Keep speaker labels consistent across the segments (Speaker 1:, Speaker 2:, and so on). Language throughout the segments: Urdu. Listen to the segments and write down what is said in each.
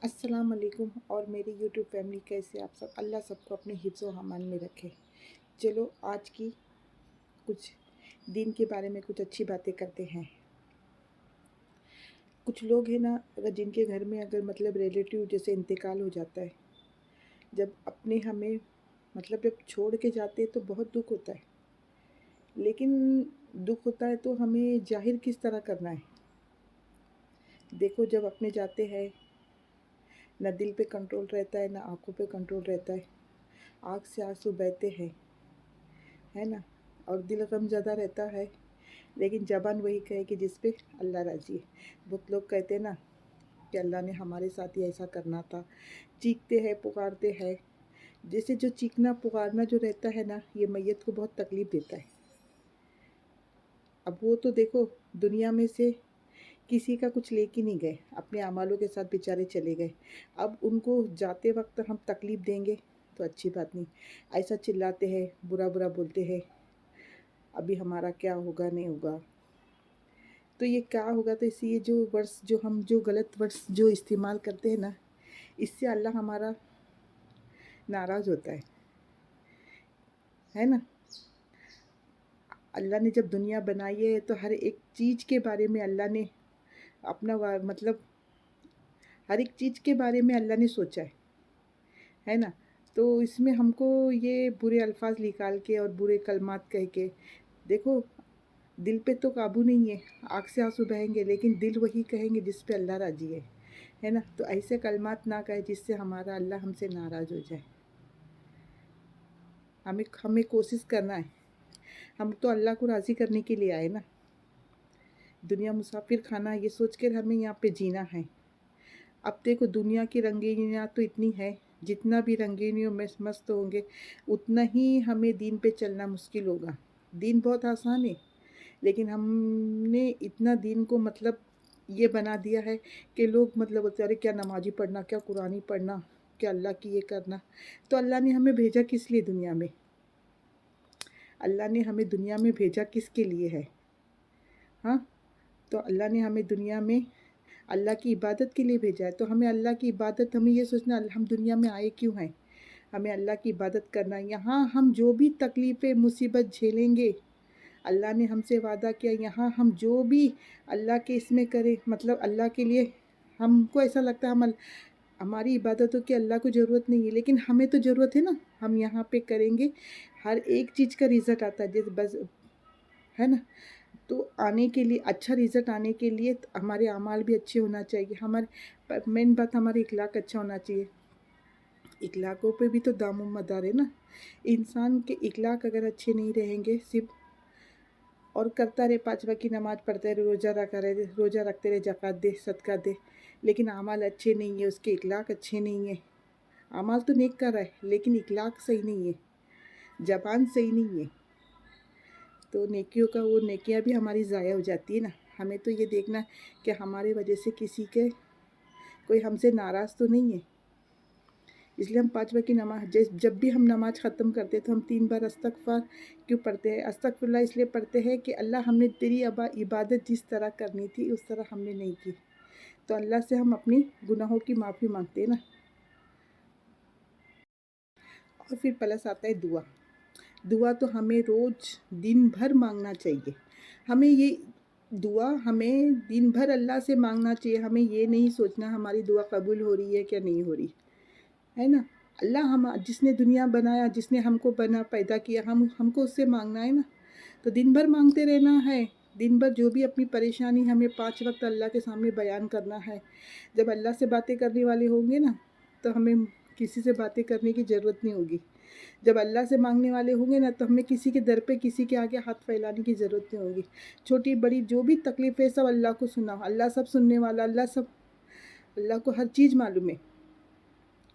Speaker 1: السلام علیکم اور میری یوٹیوب فیملی کیسے آپ سب؟ اللہ سب کو اپنے حفظ و امان میں رکھے۔ چلو آج کی کچھ دین کے بارے میں کچھ اچھی باتیں کرتے ہیں۔ کچھ لوگ ہیں نا، اگر جن کے گھر میں اگر ریلیٹیو جیسے انتقال ہو جاتا ہے، جب اپنے ہمیں جب چھوڑ کے جاتے ہیں تو بہت دکھ ہوتا ہے، لیکن دکھ ہوتا ہے تو ہمیں ظاہر کس طرح کرنا ہے؟ دیکھو، جب اپنے جاتے ہیں نہ دل پہ کنٹرول رہتا ہے، نہ آنکھوں پہ کنٹرول رہتا ہے، آنکھ سے آنسو بہتے ہیں، ہے نا، اور دل غم زدہ رہتا ہے، لیکن زبان وہی کہے کہ جس پہ اللہ راضی ہے۔ بہت لوگ کہتے ہیں نا کہ اللہ نے ہمارے ساتھ ہی ایسا کرنا تھا، چیختے ہیں، پکارتے ہیں۔ جیسے جو چیخنا پکارنا جو رہتا ہے نا، یہ میت کو بہت تکلیف دیتا ہے۔ اب وہ تو دیکھو دنیا میں سے کسی کا کچھ لے کے نہیں گئے، اپنے اعمالوں کے ساتھ بیچارے چلے گئے۔ اب ان کو جاتے وقت ہم تکلیف دیں گے تو اچھی بات نہیں۔ ایسا چلاتے ہیں، برا برا بولتے ہیں، ابھی ہمارا کیا ہوگا نہیں ہوگا، تو یہ کیا ہوگا؟ تو اسی یہ جو ورڈس جو ہم جو غلط ورڈس جو استعمال کرتے ہیں نا، اس سے اللہ ہمارا ناراض ہوتا ہے نا۔ اللہ نے جب دنیا بنائی ہے تو ہر ایک چیز کے بارے میں اللہ نے اپنا ہر ایک چیز کے بارے میں اللہ نے سوچا ہے نا۔ تو اس میں ہم کو یہ برے الفاظ نکال کے اور برے کلمات کہہ کے، دیکھو دل پہ تو قابو نہیں ہے، آنکھ سے آنسو بہیں گے، لیکن دل وہی کہیں گے جس پہ اللہ راضی ہے نا۔ تو ایسے کلمات نہ کہے جس سے ہمارا اللہ ہم سے ناراض ہو جائے۔ ہمیں کوشش کرنا ہے، ہم تو اللہ کو راضی کرنے کے لیے آئے نا۔ دنیا مسافر خانہ یہ سوچ کر ہمیں یہاں پہ جینا ہے۔ اب دیکھو دنیا کی رنگینیاں تو اتنی ہے، جتنا بھی رنگینیوں میں مست ہوں گے اتنا ہی ہمیں دین پہ چلنا مشکل ہوگا۔ دین بہت آسان ہے، لیکن ہم نے اتنا دین کو یہ بنا دیا ہے کہ لوگ ہوتے ہیں، کیا نمازی پڑھنا، کیا قرآنی پڑھنا، کیا اللہ کی یہ کرنا۔ تو اللہ نے ہمیں بھیجا کس لیے دنیا میں؟ اللہ نے ہمیں دنیا میں بھیجا کس کے لیے ہے؟ ہاں، تو اللہ نے ہمیں دنیا میں اللہ کی عبادت کے لیے بھیجا ہے۔ تو ہمیں اللہ کی عبادت، ہمیں یہ سوچنا ہم دنیا میں آئے کیوں ہیں، ہمیں اللہ کی عبادت کرنا ہے۔ یہاں ہم جو بھی تکلیفیں مصیبت جھیلیں گے، اللہ نے ہم سے وعدہ کیا یہاں ہم جو بھی اللہ کے اس میں کریں، اللہ کے لیے، ہم کو ایسا لگتا ہے ہماری عبادتوں کی اللہ کو ضرورت نہیں ہے، لیکن ہمیں تو ضرورت ہے نا۔ ہم یہاں پہ کریں گے، ہر ایک چیز کا رزلٹ آتا ہے، جیسے بس ہے نا۔ تو آنے کے لیے اچھا رزلٹ آنے کے لیے ہمارے اعمال بھی اچھے ہونا چاہیے، ہمارے مین بات ہماری اخلاق اچھا ہونا چاہیے۔ اخلاقوں پہ بھی تو دام و مدار ہے نا۔ انسان کے اخلاق اگر اچھے نہیں رہیں گے، صرف اور کرتا رہے، 5 وقت کی نماز پڑھتے رہے، روزہ رکھتے رہے، زکوٰۃ دے، صدقہ دے، لیکن اعمال اچھے نہیں ہیں، اس کے اخلاق اچھے نہیں ہیں۔ اعمال تو نیک کر رہا ہے، لیکن اخلاق صحیح نہیں ہے، زبان صحیح نہیں ہے، تو نیکیوں کا وہ نیکیاں بھی ہماری ضائع ہو جاتی ہے نا۔ ہمیں تو یہ دیکھنا ہے کہ ہمارے وجہ سے کسی کے کوئی ہم سے ناراض تو نہیں ہے۔ اس لیے ہم 5 وقت کی نماز، جب بھی ہم نماز ختم کرتے تو ہم 3 بار استغفار کیوں پڑھتے ہیں؟ استغفر اللہ اس لیے پڑھتے ہیں کہ اللہ ہم نے تیری عبادت جس طرح کرنی تھی اس طرح ہم نے نہیں کی، تو اللہ سے ہم اپنی گناہوں کی معافی مانگتے ہیں نا۔ اور پھر پلس آتا ہے دعا۔ دعا تو ہمیں روز دن بھر مانگنا چاہیے۔ ہمیں یہ دعا ہمیں دن بھر اللہ سے مانگنا چاہیے۔ ہمیں یہ نہیں سوچنا ہماری دعا قبول ہو رہی ہے کیا نہیں ہو رہی ہے نا۔ اللہ جس نے دنیا بنایا، جس نے ہم کو پیدا کیا، ہم کو اس سے مانگنا ہے نا۔ تو دن بھر مانگتے رہنا ہے، دن بھر جو بھی اپنی پریشانی ہمیں 5 وقت اللہ کے سامنے بیان کرنا ہے۔ جب اللہ سے باتیں کرنے والے ہوں گے نا تو ہمیں کسی سے باتیں کرنے کی ضرورت نہیں ہوگی۔ جب اللہ سے مانگنے والے ہوں گے نا تو ہمیں کسی کے در پہ کسی کے آگے ہاتھ پھیلانے کی ضرورت نہیں ہوگی۔ چھوٹی بڑی جو بھی تکلیف ہے سب اللہ کو سناؤ، اللہ سب سننے والا، اللہ کو ہر چیز معلوم ہے۔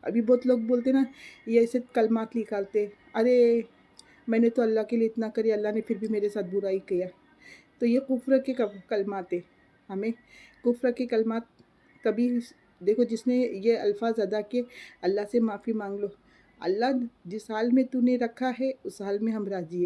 Speaker 1: ابھی بہت لوگ بولتے نا، یہ ایسے کلمات نکالتے، ارے میں نے تو اللہ کے لیے اتنا کری، اللہ نے پھر بھی میرے ساتھ برائی کیا، تو یہ کفر کے کلمات ہے۔ ہمیں کفر کے کلمات کبھی، دیکھو جس نے یہ الفاظ ادا کیے، اللہ سے معافی مانگ لو۔ اللہ جس حال میں تو نے رکھا ہے اس حال میں ہم راضی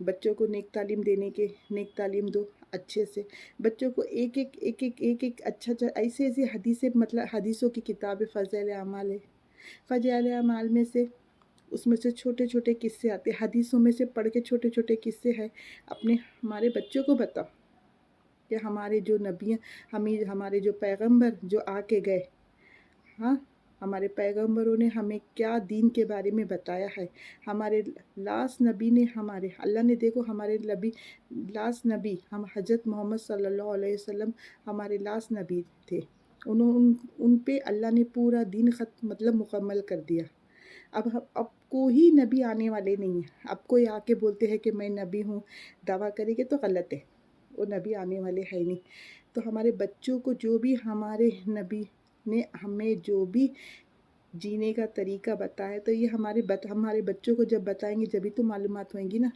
Speaker 1: بچوں کو نیک تعلیم دو اچھے سے. بچوں کو ایک اچھا ایسے حدیثیں، مطلب حدیثوں کی کتاب فضائل اعمال ہے. فضائل اعمال میں سے اس میں سے چھوٹے چھوٹے قصے آتے ہیں، حدیثوں میں سے پڑھ کے چھوٹے چھوٹے قصے ہیں. ہمارے بچوں کو بتاؤ کہ ہمارے جو نبی، ہمارے جو پیغمبر جو آ کے گئے، ہاں، ہمارے پیغمبروں نے ہمیں کیا دین کے بارے میں بتایا ہے. ہمارے لاسٹ نبی نے اللہ نے دیکھو ہمارے لاسٹ نبی ہم حضرت محمد صلی اللہ علیہ وسلم ہمارے لاسٹ نبی تھے. ان پہ اللہ نے پورا دین مطلب مکمل کر دیا. اب کوئی نبی آنے والے نہیں ہیں. اب کوئی آ کے بولتے ہیں کہ میں نبی ہوں، دعویٰ کرے گے تو غلط ہے، وہ نبی آنے والے ہے نہیں. تو ہمارے بچوں کو جو بھی ہمارے نبی نے ہمیں جو بھی جینے کا طریقہ بتایا، تو یہ ہمارے بچوں کو جب بتائیں گے جبھی تو معلومات ہوئیں گی نا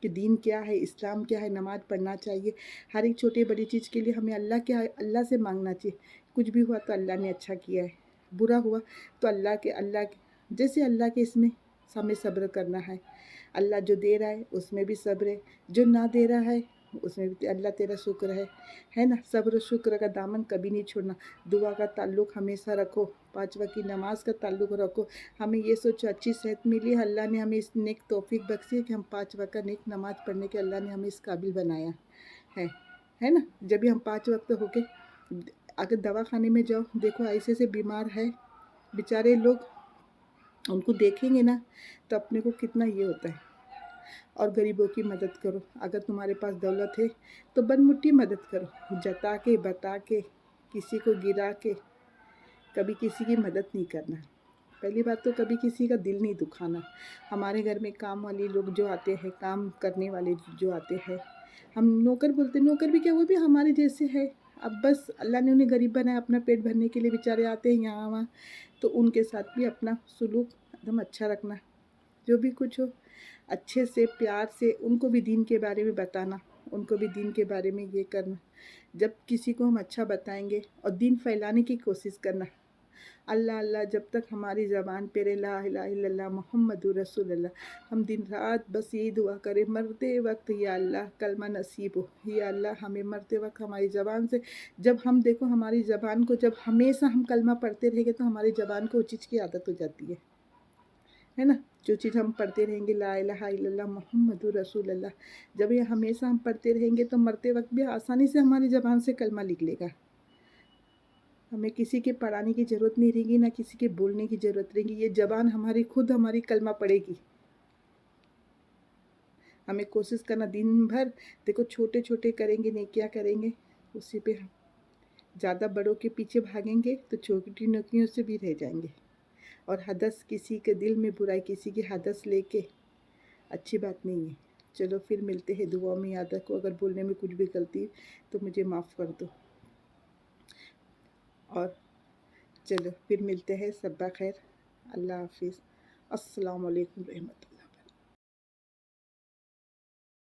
Speaker 1: کہ دین کیا ہے، اسلام کیا ہے. نماز پڑھنا چاہیے، ہر ایک چھوٹی بڑی چیز کے لیے ہمیں اللہ سے مانگنا چاہیے. کچھ بھی ہوا تو اللہ نے اچھا کیا ہے، برا ہوا تو جیسے اللہ کے اس میں ہمیں صبر کرنا ہے. اللہ جو دے رہا ہے اس میں بھی صبر ہے، جو نہ دے رہا ہے اس میں بھی اللہ تیرا شکر ہے نا. صبر و شکر کا دامن کبھی نہیں چھوڑنا. دعا کا تعلق ہمیشہ رکھو، 5 وقت کی نماز کا تعلق رکھو. ہمیں یہ سوچو اچھی صحت ملی، اللہ نے ہمیں اس نیک توفیق بخشی کہ ہم 5 وقت کا نیک نماز پڑھنے کے اللہ نے ہمیں اس قابل بنایا ہے نا. جب بھی ہم 5 وقت ہو کے اگر دواخانے میں جاؤ، دیکھو ایسے سے بیمار ہے بیچارے لوگ، ان کو دیکھیں گے نا تو اپنے کو کتنا یہ ہوتا ہے. اور غریبوں کی مدد کرو. اگر تمہارے پاس دولت ہے تو بن مٹھی مدد کرو، جتا کے بتا کے کسی کو گرا کے کبھی کسی کی مدد نہیں کرنا. پہلی بات تو کبھی کسی کا دل نہیں دکھانا. ہمارے گھر میں کام والی لوگ جو آتے ہیں، کام کرنے والے جو آتے ہیں، ہم نوکر بولتے، نوکر بھی کیا، وہ بھی ہمارے جیسے ہے. اب بس اللہ نے انہیں غریب بنایا اپنا پیٹ بھرنے کے لیے، بیچارے آتے ہیں یہاں وہاں، تو ان کے ساتھ بھی اپنا سلوک ایک دم اچھا رکھنا. جو بھی کچھ ہو اچھے سے پیار سے ان کو بھی دین کے بارے میں بتانا، ان کو بھی دین کے بارے میں یہ کرنا. جب کسی کو ہم اچھا بتائیں گے اور دین پھیلانے کی کوشش کرنا. اللہ جب تک ہماری زبان پہ رہے، لا الہ الا اللہ محمد رسول اللہ، ہم دن رات بس یہی دعا کریں مرتے وقت، یا اللہ کلمہ نصیب ہو، یا اللہ ہمیں مرتے وقت ہماری زبان سے، جب ہم دیکھو ہماری زبان کو جب ہمیشہ ہم کلمہ پڑھتے رہیں گے تو ہماری زبان کو وہ چیز کی عادت ہو جاتی ہے نا. جو چیز ہم پڑھتے رہیں گے، لا الہ الا اللہ محمد رسول اللہ، جب یہ ہمیشہ ہم پڑھتے رہیں گے تو مرتے وقت بھی آسانی سے ہماری زبان سے کلمہ نکلے گا. ہمیں کسی کے پڑھانے کی ضرورت نہیں رہے گی، نہ کسی کے بولنے کی ضرورت رہے گی. یہ زبان ہماری کلمہ پڑھے گی. ہمیں کوشش کرنا دن بھر، دیکھو چھوٹے چھوٹے کریں گے، نیکیاں کریں گے، اسی پہ زیادہ بڑوں کے پیچھے بھاگیں گے تو چھوٹی نیکیوں سے بھی رہ جائیں گے. اور حدث کسی کے دل میں برائی، کسی کی حدث لے کے اچھی بات نہیں ہے. چلو پھر ملتے ہیں، دعا میں یاد رکھو. اگر بولنے میں کچھ بھی غلطی تو مجھے معاف کر دو. اور چلو پھر ملتے ہیں، صبح خیر، اللہ حافظ، السلام علیکم رحمت اللہ.